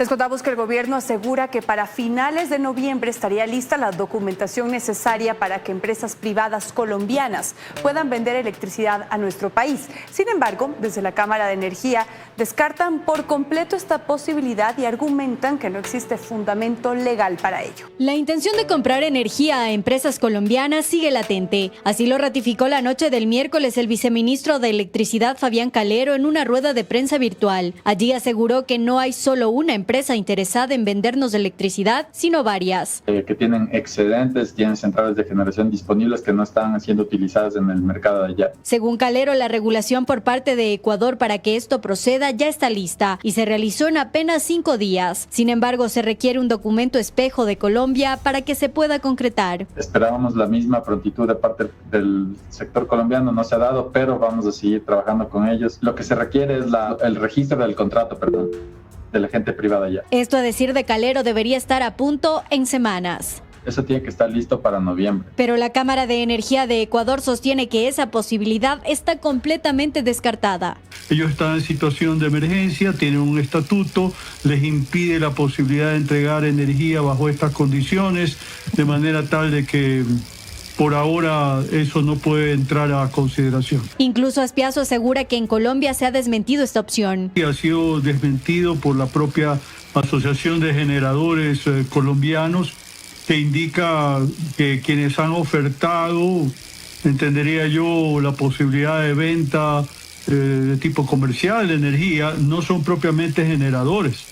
Les contamos que el gobierno asegura que para finales de noviembre estaría lista la documentación necesaria para que empresas privadas colombianas puedan vender electricidad a nuestro país. Sin embargo, desde la Cámara de Energía descartan por completo esta posibilidad y argumentan que no existe fundamento legal para ello. La intención de comprar energía a empresas colombianas sigue latente. Así lo ratificó la noche del miércoles el viceministro de Electricidad Fabián Calero en una rueda de prensa virtual. Allí aseguró que no hay solo una empresa interesada en vendernos electricidad, sino varias. Que tienen excedentes, tienen centrales de generación disponibles que no están siendo utilizadas en el mercado de allá. Según Calero, la regulación por parte de Ecuador para que esto proceda ya está lista y se realizó en apenas 5 días. Sin embargo, se requiere un documento espejo de Colombia para que se pueda concretar. Esperábamos la misma prontitud de parte del sector colombiano, no se ha dado, pero vamos a seguir trabajando con ellos. Lo que se requiere es el registro del contrato, de la gente privada ya. Esto, a decir de Calero, debería estar a punto en semanas. Eso tiene que estar listo para noviembre. Pero la Cámara de Energía de Ecuador sostiene que esa posibilidad está completamente descartada. Ellos están en situación de emergencia, tienen un estatuto, les impide la posibilidad de entregar energía bajo estas condiciones, de manera tal de que por ahora eso no puede entrar a consideración. Incluso Aspiazu asegura que en Colombia se ha desmentido esta opción. Ha sido desmentido por la propia Asociación de Generadores Colombianos, que indica que quienes han ofertado, entendería yo, la posibilidad de venta de tipo comercial de energía, no son propiamente generadores.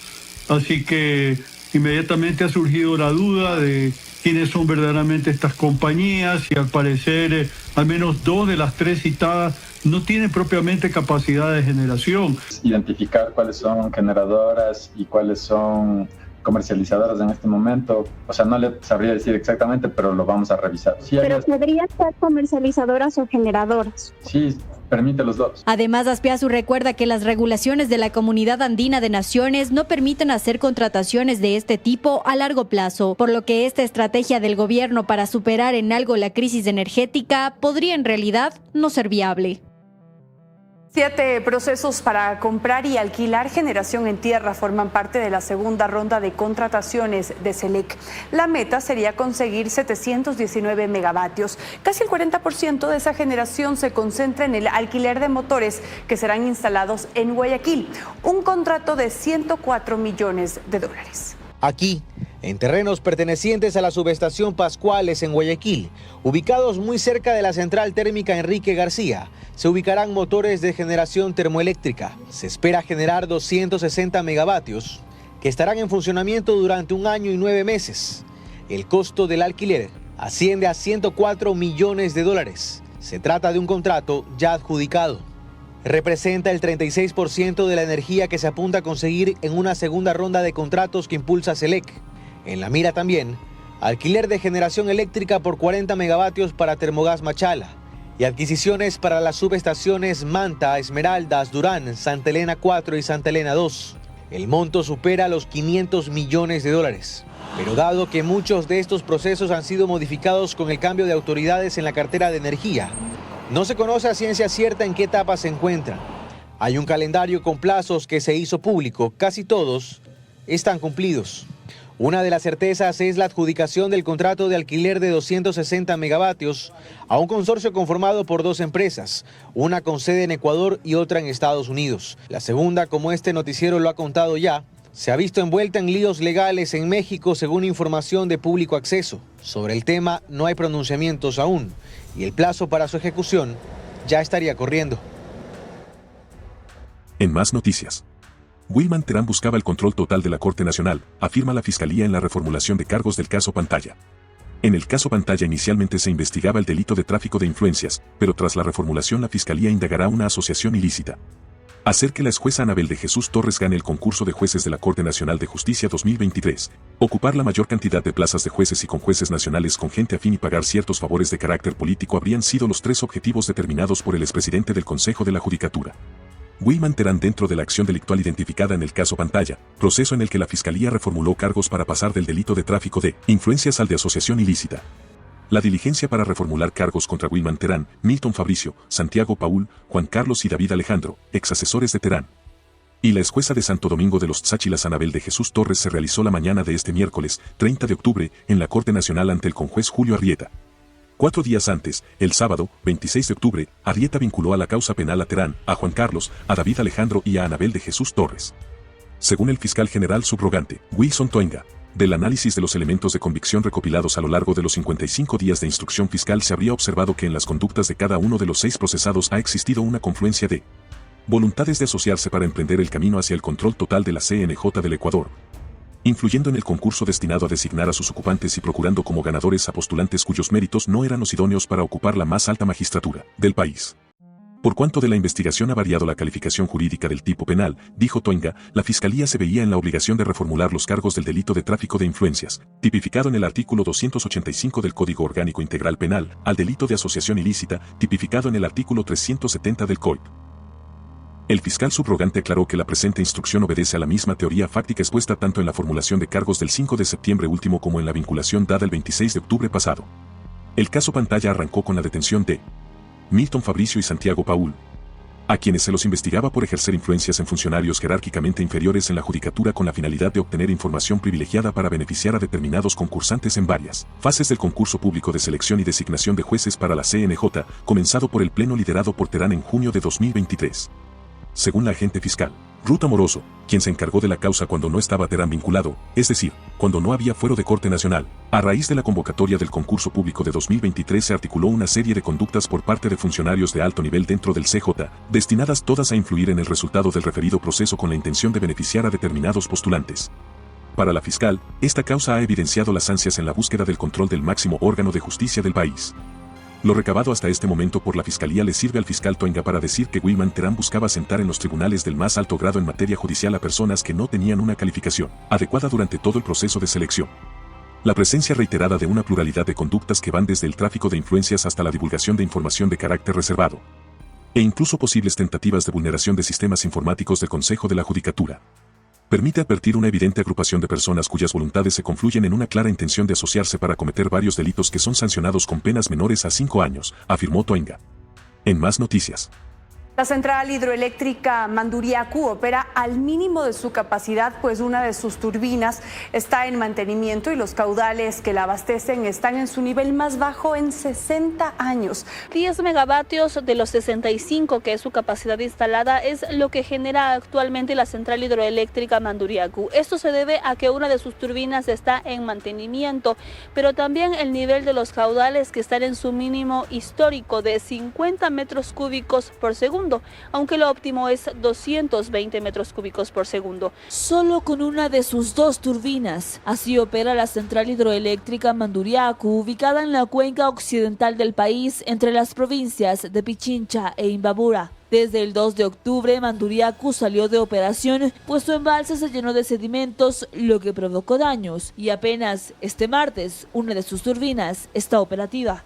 Así que inmediatamente ha surgido la duda de quiénes son verdaderamente estas compañías y al parecer al menos 2 de las 3 citadas no tienen propiamente capacidad de generación. Identificar cuáles son generadoras y cuáles son comercializadoras en este momento, o sea, no le sabría decir exactamente, pero lo vamos a revisar. Sí, pero podrían ser comercializadoras o generadoras. Sí, permite los dos. Además, Aspiazu recuerda que las regulaciones de la Comunidad Andina de Naciones no permiten hacer contrataciones de este tipo a largo plazo, por lo que esta estrategia del gobierno para superar en algo la crisis energética podría en realidad no ser viable. 7 procesos para comprar y alquilar generación en tierra forman parte de la segunda ronda de contrataciones de SELEC. La meta sería conseguir 719 megavatios. Casi el 40% de esa generación se concentra en el alquiler de motores que serán instalados en Guayaquil. Un contrato de $104 millones. Aquí, en terrenos pertenecientes a la subestación Pascuales en Guayaquil, ubicados muy cerca de la central térmica Enrique García, se ubicarán motores de generación termoeléctrica. Se espera generar 260 megavatios que estarán en funcionamiento durante 1 año y 9 meses. El costo del alquiler asciende a $104 millones. Se trata de un contrato ya adjudicado. Representa el 36% de la energía que se apunta a conseguir en una segunda ronda de contratos que impulsa SELEC. En la mira también, alquiler de generación eléctrica por 40 megavatios para Termogas Machala y adquisiciones para las subestaciones Manta, Esmeraldas, Durán, Santa Elena 4 y Santa Elena 2. El monto supera los $500 millones. Pero dado que muchos de estos procesos han sido modificados con el cambio de autoridades en la cartera de energía, no se conoce a ciencia cierta en qué etapa se encuentran. Hay un calendario con plazos que se hizo público, casi todos están cumplidos. Una de las certezas es la adjudicación del contrato de alquiler de 260 megavatios a un consorcio conformado por 2 empresas, una con sede en Ecuador y otra en Estados Unidos. La segunda, como este noticiero lo ha contado ya, se ha visto envuelta en líos legales en México según información de público acceso. Sobre el tema no hay pronunciamientos aún y el plazo para su ejecución ya estaría corriendo. En más noticias. Wilman Terán buscaba el control total de la Corte Nacional, afirma la Fiscalía en la reformulación de cargos del caso Pantalla. En el caso Pantalla inicialmente se investigaba el delito de tráfico de influencias, pero tras la reformulación la Fiscalía indagará una asociación ilícita. Hacer que la jueza Anabel de Jesús Torres gane el concurso de jueces de la Corte Nacional de Justicia 2023, ocupar la mayor cantidad de plazas de jueces y con jueces nacionales con gente afín y pagar ciertos favores de carácter político habrían sido los 3 objetivos determinados por el expresidente del Consejo de la Judicatura. Wilman Terán dentro de la acción delictual identificada en el caso Pantalla, proceso en el que la Fiscalía reformuló cargos para pasar del delito de tráfico de influencias al de asociación ilícita. La diligencia para reformular cargos contra Wilman Terán, Milton Fabricio, Santiago Paul, Juan Carlos y David Alejandro, ex asesores de Terán. y la escuesa de Santo Domingo de los Tsáchilas Anabel de Jesús Torres se realizó la mañana de este miércoles, 30 de octubre, en la Corte Nacional ante el conjuez Julio Arrieta. 4 días antes, el sábado, 26 de octubre, Arrieta vinculó a la causa penal a Terán, a Juan Carlos, a David Alejandro y a Anabel de Jesús Torres. Según el fiscal general subrogante, Wilson Toenga, del análisis de los elementos de convicción recopilados a lo largo de los 55 días de instrucción fiscal se habría observado que en las conductas de cada uno de los 6 procesados ha existido una confluencia de voluntades de asociarse para emprender el camino hacia el control total de la CNJ del Ecuador, influyendo en el concurso destinado a designar a sus ocupantes y procurando como ganadores a postulantes cuyos méritos no eran los idóneos para ocupar la más alta magistratura del país. Por cuanto de la investigación ha variado la calificación jurídica del tipo penal, dijo Toenga, la Fiscalía se veía en la obligación de reformular los cargos del delito de tráfico de influencias, tipificado en el artículo 285 del Código Orgánico Integral Penal, al delito de asociación ilícita, tipificado en el artículo 370 del COIP. El fiscal subrogante aclaró que la presente instrucción obedece a la misma teoría fáctica expuesta tanto en la formulación de cargos del 5 de septiembre último como en la vinculación dada el 26 de octubre pasado. El caso Pantalla arrancó con la detención de Milton Fabricio y Santiago Paul, a quienes se los investigaba por ejercer influencias en funcionarios jerárquicamente inferiores en la judicatura con la finalidad de obtener información privilegiada para beneficiar a determinados concursantes en varias fases del concurso público de selección y designación de jueces para la CNJ, comenzado por el pleno liderado por Terán en junio de 2023. Según la agente fiscal Ruth Amoroso, quien se encargó de la causa cuando no estaba Terán vinculado, es decir, cuando no había fuero de Corte Nacional, a raíz de la convocatoria del concurso público de 2023 se articuló una serie de conductas por parte de funcionarios de alto nivel dentro del CJ, destinadas todas a influir en el resultado del referido proceso con la intención de beneficiar a determinados postulantes. Para la fiscal, esta causa ha evidenciado las ansias en la búsqueda del control del máximo órgano de justicia del país. Lo recabado hasta este momento por la Fiscalía le sirve al fiscal Toenga para decir que Wilman Terán buscaba sentar en los tribunales del más alto grado en materia judicial a personas que no tenían una calificación adecuada durante todo el proceso de selección. La presencia reiterada de una pluralidad de conductas que van desde el tráfico de influencias hasta la divulgación de información de carácter reservado, e incluso posibles tentativas de vulneración de sistemas informáticos del Consejo de la Judicatura, permite advertir una evidente agrupación de personas cuyas voluntades se confluyen en una clara intención de asociarse para cometer varios delitos que son sancionados con penas menores a 5 años, afirmó Toenga. En más noticias. La central hidroeléctrica Manduriacu opera al mínimo de su capacidad, pues una de sus turbinas está en mantenimiento y los caudales que la abastecen están en su nivel más bajo en 60 años. 10 megavatios de los 65 que es su capacidad instalada es lo que genera actualmente la central hidroeléctrica Manduriacu. Esto se debe a que una de sus turbinas está en mantenimiento, pero también el nivel de los caudales que están en su mínimo histórico de 50 metros cúbicos por segundo, aunque lo óptimo es 220 metros cúbicos por segundo. Solo con una de sus 2 turbinas. Así opera la central hidroeléctrica Manduriacu, ubicada en la cuenca occidental del país, entre las provincias de Pichincha e Imbabura. Desde el 2 de octubre, Manduriacu salió de operación, pues su embalse se llenó de sedimentos, lo que provocó daños. Y apenas este martes, una de sus turbinas está operativa.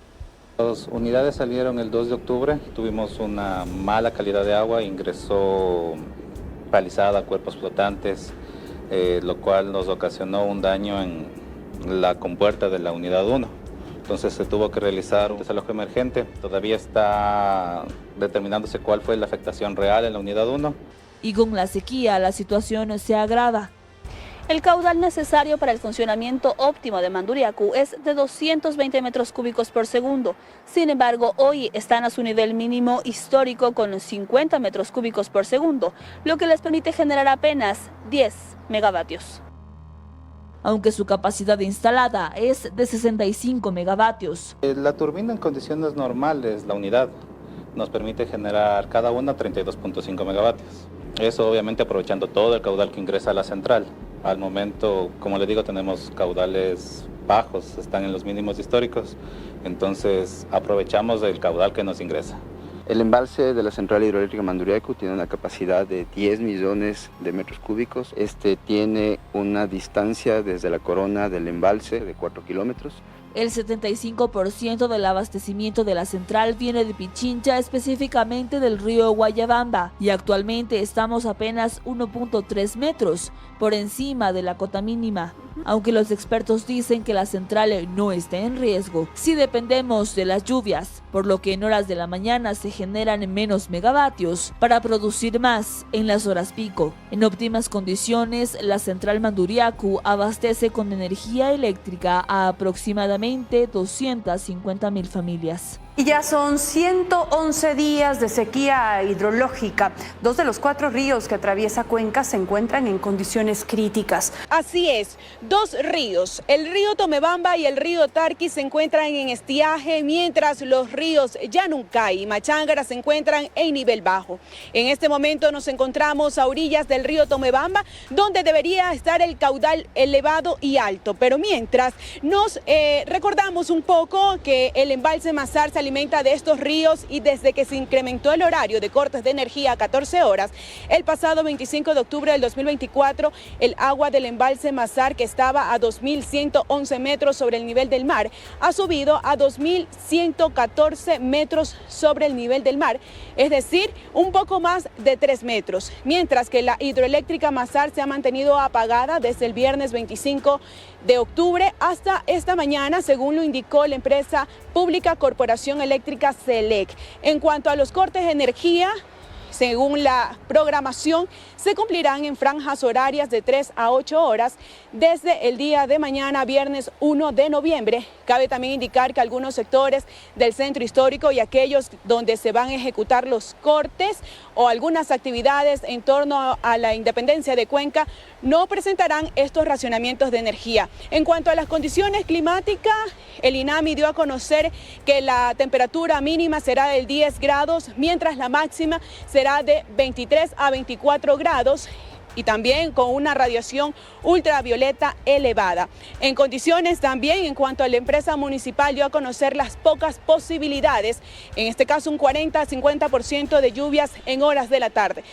Las unidades salieron el 2 de octubre, tuvimos una mala calidad de agua, ingresó palizada, cuerpos flotantes, lo cual nos ocasionó un daño en la compuerta de la unidad 1. Entonces se tuvo que realizar un desalojo emergente, todavía está determinándose cuál fue la afectación real en la unidad 1. Y con la sequía la situación se agrava. El caudal necesario para el funcionamiento óptimo de Manduriacu es de 220 metros cúbicos por segundo. Sin embargo, hoy están a su nivel mínimo histórico con 50 metros cúbicos por segundo, lo que les permite generar apenas 10 megavatios. Aunque su capacidad instalada es de 65 megavatios. La turbina en condiciones normales, la unidad, nos permite generar cada una 32.5 megavatios. Eso obviamente aprovechando todo el caudal que ingresa a la central. Al momento, como les digo, tenemos caudales bajos, están en los mínimos históricos, entonces aprovechamos el caudal que nos ingresa. El embalse de la central hidroeléctrica Manduriacu tiene una capacidad de 10 millones de metros cúbicos. Este tiene una distancia desde la corona del embalse de 4 kilómetros. El 75% del abastecimiento de la central viene de Pichincha, específicamente del río Guayabamba, y actualmente estamos apenas 1.3 metros por encima de la cota mínima. Aunque los expertos dicen que la central no está en riesgo, sí dependemos de las lluvias, por lo que en horas de la mañana se generan menos megavatios para producir más en las horas pico. En óptimas condiciones, la central Manduriacu abastece con energía eléctrica a aproximadamente 250.000 familias. Y ya son 111 días de sequía hidrológica. 2 de los 4 ríos que atraviesa Cuenca se encuentran en condiciones críticas. Así es, 2 ríos, el río Tomebamba y el río Tarqui, se encuentran en estiaje, mientras los ríos Yanuncay y Machángara se encuentran en nivel bajo. En este momento nos encontramos a orillas del río Tomebamba, donde debería estar el caudal elevado y alto. Pero mientras nos recordamos un poco que el embalse Mazar se alimenta de estos ríos, y desde que se incrementó el horario de cortes de energía a 14 horas, el pasado 25 de octubre del 2024, el agua del embalse Mazar, que estaba a 2.111 metros sobre el nivel del mar, ha subido a 2.114 metros sobre el nivel del mar, es decir, un poco más de 3 metros, mientras que la hidroeléctrica Mazar se ha mantenido apagada desde el viernes 25 de octubre hasta esta mañana, según lo indicó la empresa pública Corporación Eléctrica SELEC. En cuanto a los cortes de energía, según la programación, se cumplirán en franjas horarias de 3 a 8 horas desde el día de mañana, viernes 1 de noviembre. Cabe también indicar que algunos sectores del centro histórico y aquellos donde se van a ejecutar los cortes o algunas actividades en torno a la independencia de Cuenca no presentarán estos racionamientos de energía. En cuanto a las condiciones climáticas, el INAMI dio a conocer que la temperatura mínima será de 10 grados, mientras la máxima será de 23 a 24 grados. Y también con una radiación ultravioleta elevada. En condiciones también, en cuanto a la empresa municipal, dio a conocer las pocas posibilidades, en este caso un 40 a 50% de lluvias en horas de la tarde.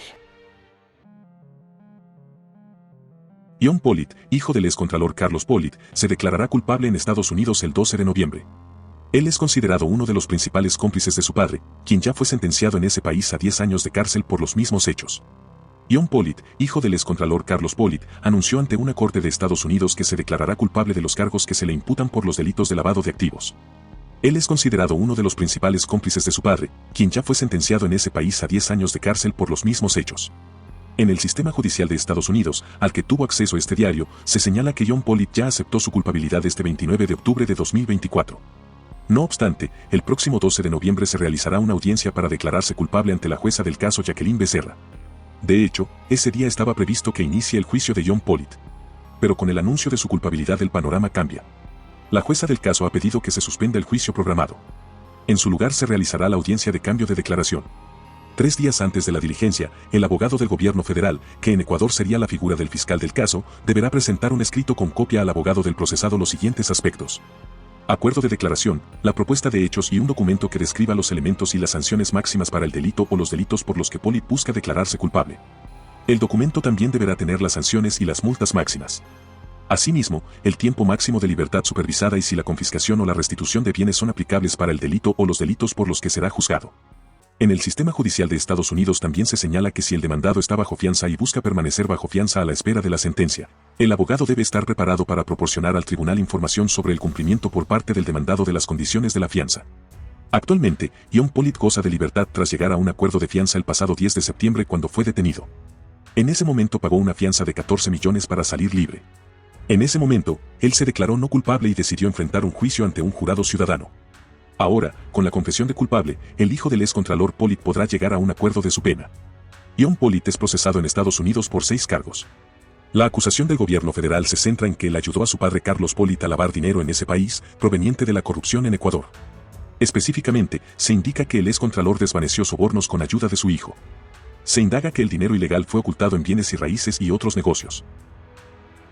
John Pollitt, hijo del excontralor Carlos Pollitt, se declarará culpable en Estados Unidos el 12 de noviembre. Él es considerado uno de los principales cómplices de su padre, quien ya fue sentenciado en ese país a 10 años de cárcel por los mismos hechos. John Pollitt, hijo del excontralor Carlos Pollitt, anunció ante una corte de Estados Unidos que se declarará culpable de los cargos que se le imputan por los delitos de lavado de activos. Él es considerado uno de los principales cómplices de su padre, quien ya fue sentenciado en ese país a 10 años de cárcel por los mismos hechos. En el sistema judicial de Estados Unidos, al que tuvo acceso este diario, se señala que John Pollitt ya aceptó su culpabilidad este 29 de octubre de 2024. No obstante, el próximo 12 de noviembre se realizará una audiencia para declararse culpable ante la jueza del caso Jacqueline Becerra. De hecho, ese día estaba previsto que inicie el juicio de John Pollitt. Pero con el anuncio de su culpabilidad el panorama cambia. La jueza del caso ha pedido que se suspenda el juicio programado. En su lugar se realizará la audiencia de cambio de declaración. 3 días antes de la diligencia, el abogado del gobierno federal, que en Ecuador sería la figura del fiscal del caso, deberá presentar un escrito con copia al abogado del procesado los siguientes aspectos: acuerdo de declaración, la propuesta de hechos y un documento que describa los elementos y las sanciones máximas para el delito o los delitos por los que Pollitt busca declararse culpable. El documento también deberá tener las sanciones y las multas máximas. Asimismo, el tiempo máximo de libertad supervisada y si la confiscación o la restitución de bienes son aplicables para el delito o los delitos por los que será juzgado. En el sistema judicial de Estados Unidos también se señala que si el demandado está bajo fianza y busca permanecer bajo fianza a la espera de la sentencia, el abogado debe estar preparado para proporcionar al tribunal información sobre el cumplimiento por parte del demandado de las condiciones de la fianza. Actualmente, John Pollitt goza de libertad tras llegar a un acuerdo de fianza el pasado 10 de septiembre cuando fue detenido. En ese momento pagó una fianza de 14 millones para salir libre. En ese momento, él se declaró no culpable y decidió enfrentar un juicio ante un jurado ciudadano. Ahora, con la confesión de culpable, el hijo del excontralor Pollitt podrá llegar a un acuerdo de su pena. John Pollitt es procesado en Estados Unidos por 6 cargos. La acusación del gobierno federal se centra en que él ayudó a su padre Carlos Pollitt a lavar dinero en ese país, proveniente de la corrupción en Ecuador. Específicamente, se indica que el excontralor desvaneció sobornos con ayuda de su hijo. Se indaga que el dinero ilegal fue ocultado en bienes y raíces y otros negocios.